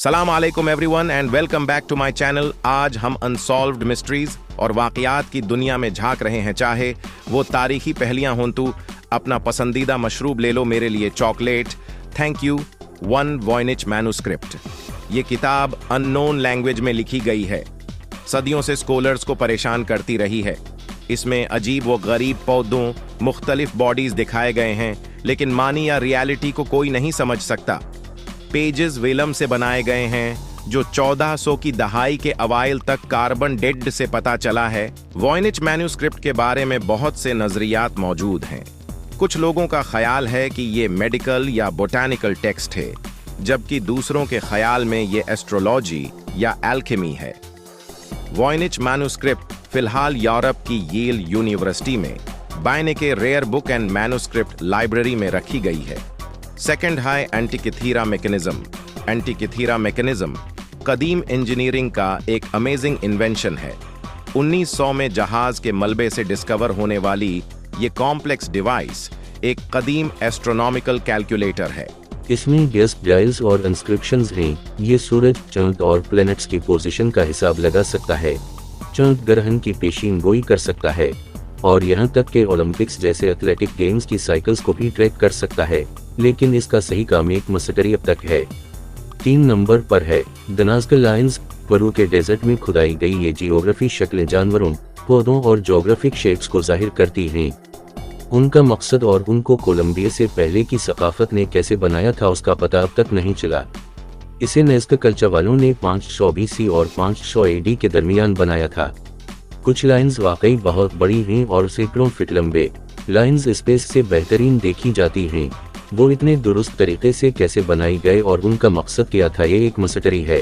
सलाम अलैकुम everyone and welcome back to my channel. आज हम अनसॉल्व्ड मिस्ट्रीज और वाकयात की दुनिया में झांक रहे हैं, चाहे वो तारीखी पहेलियां हों। तो अपना पसंदीदा मशरूब ले लो, मेरे लिए chocolate. Thank you. One Voynich manuscript. ये किताब अननोन लैंग्वेज में लिखी गई है, सदियों से स्कॉलर्स को परेशान करती रही है। इसमें अजीब व गरीब पौधों, मुख्तलिफ बॉडीज दिखाए गए हैं, लेकिन मानी या रियलिटी को कोई नहीं समझ सकता। पेजेस वेलम से बनाए गए हैं, जो 1400 की दहाई के अवाइल तक कार्बन डेट से पता चला है। वॉयनिच मैन्युस्क्रिप्ट के बारे में बहुत से नजरियात मौजूद हैं। कुछ लोगों का ख्याल है कि ये मेडिकल या बोटानिकल टेक्स्ट है, जबकि दूसरों के ख्याल में ये एस्ट्रोलॉजी या एल्केमी है। वॉयनिच मैन्युस्क्रिप्ट फिलहाल यूरोप की येल यूनिवर्सिटी में बायने के rare book and manuscript library में रखी गई है। सेकेंड हाई एंटिकिथीरा मैकेनिज्म। एंटिकिथीरा मैकेनिज्म कदीम इंजीनियरिंग का एक अमेजिंग इन्वेंशन है। 1900 में जहाज के मलबे से डिस्कवर होने वाली ये कॉम्प्लेक्स डिवाइस एक कदीम एस्ट्रोनॉमिकल कैलकुलेटर है। इसमें गेस्ट डायल्स और इंस्क्रिप्शंस हैं। ये सूरज, चंद और प्लैनेट्स की पोजीशन का हिसाब लगा सकता है, चंद ग्रहण की पेशीन गोई कर सकता है और यहाँ तक के ओलंपिक्स जैसे एथलेटिक गेम्स की साइकिल्स को भी ट्रैक कर सकता है। लेकिन इसका सही काम एक मिस्ट्री अब तक है। 3 नंबर पर है द नाज़का लाइन्स। पेरू के डेजर्ट में खुदाई गई ये जियोग्राफी शक्लें जानवरों, पौधों और ज्योग्राफिक शेप्स को जाहिर करती हैं। उनका मकसद और उनको कोलंबिया से पहले की सकाफत ने कैसे बनाया था उसका पता अब तक नहीं चला। इसे नाज़का कल्चर वालों ने 500 BC और 500 AD के दरमियान बनाया था। कुछ लाइन्स वाकई बहुत बड़ी हैं और सैकड़ों फीट लंबे। लाइन्स स्पेस से बेहतरीन देखी जाती हैं। वो इतने दुरुस्त तरीके से कैसे बनाई गए और उनका मकसद क्या था, ये एक मिस्ट्री है।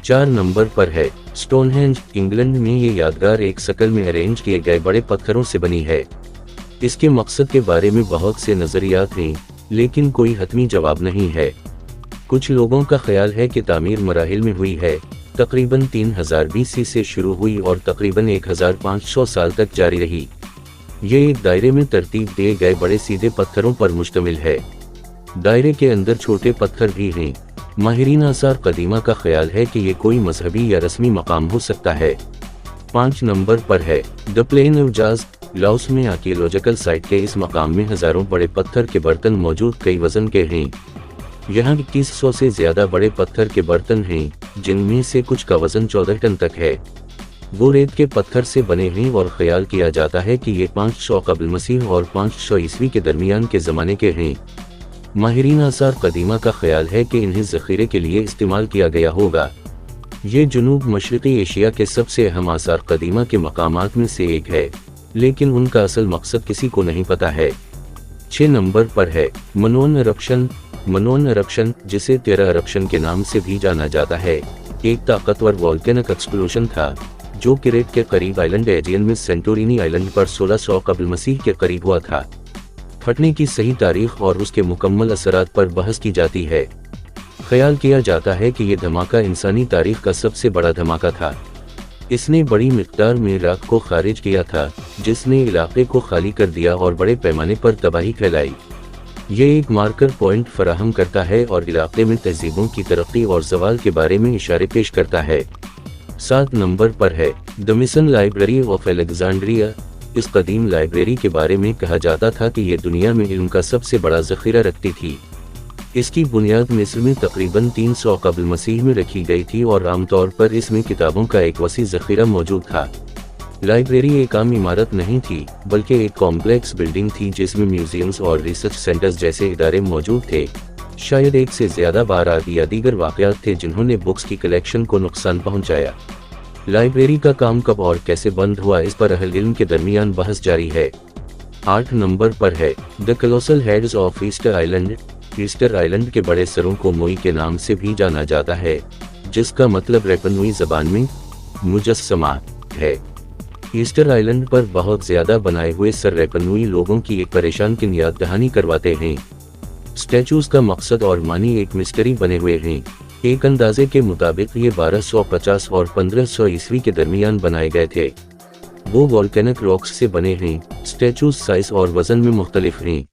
4 नंबर पर है स्टोनहेंज। इंग्लैंड में ये यादगार एक शक्ल में अरेंज किए गए बड़े पत्थरों से बनी है। इसके मकसद के बारे में बहुत से नजरियात हैं, लेकिन कोई हतमी जवाब नहीं है। कुछ लोगों का ख्याल है कि तामीर मराहिल में हुई है। तकरीबन 3000 BC से शुरू हुई और तकरीबन 1500 साल तक जारी रही। ये एक दायरे में तरतीब दिए गए बड़े सीधे पत्थरों पर मुश्तमिल है। दायरे के अंदर छोटे पत्थर भी हैं। माहिरीन आसार कदीमा का ख्याल है कि ये कोई मजहबी या रस्मी मकाम हो सकता है। 5 नंबर पर है द प्लेन ऑफ जाज। लाओस में आर्कियोलॉजिकल साइट के इस मकाम में हजारों बड़े पत्थर के बर्तन मौजूद, कई वजन के हैं। यहाँ 2100 से ज्यादा बड़े पत्थर के बर्तन हैं, जिनमें से कुछ का वजन 14 टन तक है। वो रेत के पत्थर से बने हैं और ख्याल किया जाता है कि ये 500 कबल मसीह और 500 ईस्वी के दरमियान के ज़माने के हैं। माहिरीन आसार कदीमा का ख्याल है कि इन्हें ज़ख़ीरे के लिए इस्तेमाल किया गया होगा। ये जनूब मशरक़ी एशिया के सबसे अहम आसार कदीमा के मकामात में से एक है, लेकिन उनका असल मकसद किसी को नहीं पता है। 6 नंबर पर है मनोन इरप्शन। मनोन इरप्शन, जिसे टेरा इरप्शन के नाम से भी जाना जाता है, एक ताकतवर वोल्केनिक एक्सप्लोजन था जो क्रेट के करीब आइलैंड एजियन में सेंटोरिनी आइलैंड पर 1600 कबल मसीह के करीब हुआ था। फटने की सही तारीख और उसके मुकम्मल असरात पर बहस की जाती है। ख्याल किया जाता है कि यह धमाका इंसानी तारीख का सबसे बड़ा धमाका था। इसने बड़ी मिक़दार में राख को खारिज किया था, जिसने इलाके को खाली कर दिया और बड़े पैमाने पर तबाही फैलाई। ये एक मार्कर पॉइंट फराहम करता है और इलाके में तहजीबों की तरक्की और ज़वाल के बारे में इशारे पेश करता है। 7 नंबर पर है the mission library of Alexandria. इस कदीम लाइब्रेरी के बारे में कहा जाता था कि यह दुनिया में इल्म का सबसे बड़ा ज़ख़ीरा रखती थी। इसकी बुनियाद मिस्र में तकरीबन 300 कबल मसीह में रखी गई थी और आमतौर पर इसमें किताबों का एक वसी ज़ख़ीरा मौजूद था। लाइब्रेरी एक आम इमारत नहीं थी, बल्कि एक कॉम्प्लेक्स बिल्डिंग थी जिसमें म्यूजियम्स और रिसर्च सेंटर्स जैसे इदारे मौजूद थे। शायद एक से ज्यादा बारात या दीगर वाक़यात थे जिन्होंने बुक्स की कलेक्शन को नुकसान पहुंचाया। लाइब्रेरी का काम कब और कैसे बंद हुआ, इस पर अहल इल्म के दरमियान बहस जारी है। 8 नंबर पर है the colossal heads of Easter island. Easter island के बड़े सरों को मोई के नाम से भी जाना जाता है, जिसका मतलब रैपनूई ज़बान में मुजस्समा है। ईस्टर आइलैंड पर बहुत ज्यादा बनाए हुए सर रैपनूई लोगों की एक परेशान किन याद दहानी करवाते हैं। स्टैचूज का मकसद और मानी एक मिस्ट्री बने हुए हैं। एक अंदाजे के मुताबिक ये 1250 और 1500 ईस्वी के दरमियान बनाए गए थे। वो वोल्केनिक रॉक्स से बने हैं। स्टैचूज साइज और वजन में मुख्तलिफ हैं।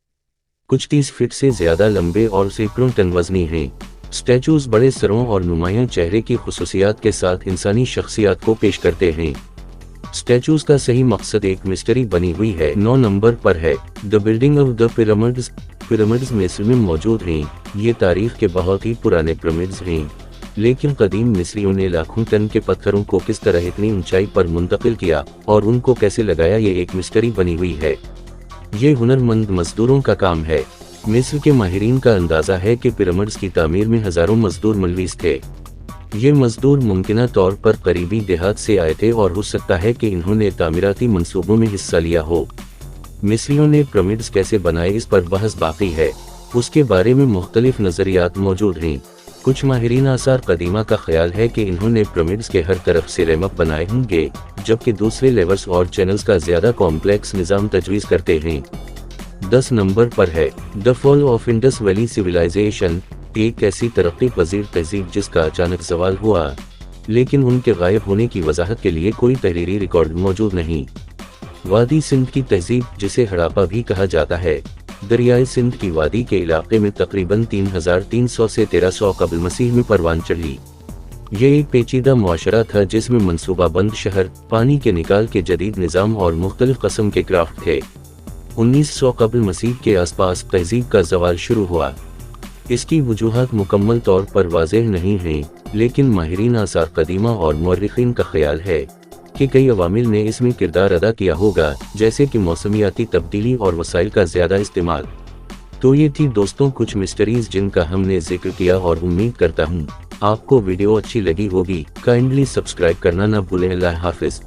कुछ 30 फीट से ज्यादा लंबे और सैकड़ों टन वजनी हैं। स्टैचूज बड़े सरों और नुमायां चेहरे की खुसूसियात के साथ इंसानी शख्सियत को पेश करते हैं। स्टैचूज का सही मकसद एक मिस्ट्री बनी हुई है। 9 नंबर पर है the building of the pyramids. Pyramids मिस्र में मौजूद हैं। ये तारीख के बहुत ही पुराने पिरामिड्स हैं, लेकिन कदीम मिस्रियों ने लाखों टन के पत्थरों को किस तरह इतनी ऊंचाई पर मुंतकिल किया और उनको कैसे लगाया, ये एक मिस्ट्री बनी हुई है। ये हुनरमंद मजदूरों का काम है। मिस्र के माहिरीन का अंदाजा है कि पिरामिड्स की तामीर में हजारों मजदूर मुलविस थे। ये मजदूर मुमकिना तौर पर करीबी देहात से आए थे और हो सकता है कि इन्होंने तामीराती मंसूबों में हिस्सा लिया हो। मिस्रियों ने पिरामिड्स कैसे बनाए, इस पर बहस बाकी है। उसके बारे में मुख्तलिफ नजरियात मौजूद हैं। कुछ माहिरीन आसार कदीमा का ख्याल है कि इन्होंने पिरामिड्स के हर तरफ से रेमप बनाए होंगे, जबकि दूसरे लेवर्स और चैनल्स का ज्यादा कॉम्प्लेक्स निज़ाम तजवीज़ करते हैं। 10 नंबर पर है the fall of Indus valley civilisation. एक ऐसी तरक्की पजीर तहजीब जिसका अचानक जवाल हुआ, लेकिन उनके गायब होने की वजाहत के लिए कोई तहरीरी रिकॉर्ड मौजूद नहीं। वादी सिंध की तहजीब, जिसे हड़प्पा भी कहा जाता है, दरियाए सिंध की वादी के इलाके में तकरीबन 3300 से 1300 कबल मसीह में परवान चढ़ी। यह एक पेचीदा मुआशरा था जिसमें मंसूबाबंद शहर, पानी के निकाल के जदीद निज़ाम और मुख्तलिफ कस्म के क्राफ्ट थे। 1900 कबल मसीह के आसपास तहजीब का जवाल शुरू हुआ। इसकी वजूहात मुकम्मल तौर पर वाज़ेह नहीं हैं, लेकिन माहिरीन आसार कदीमा और मौर्रिखीन का ख्याल है कि कई अवामिल ने इसमें किरदार अदा किया होगा, जैसे कि मौसमियाती तब्दीली और वसाइल का ज़्यादा इस्तेमाल। तो ये थी दोस्तों कुछ मिस्टरीज जिनका हमने जिक्र किया, और उम्मीद करता हूँ आपको वीडियो अच्छी लगी होगी। काइंडली सब्सक्राइब करना ना भूलें। अल्लाह हाफिज़।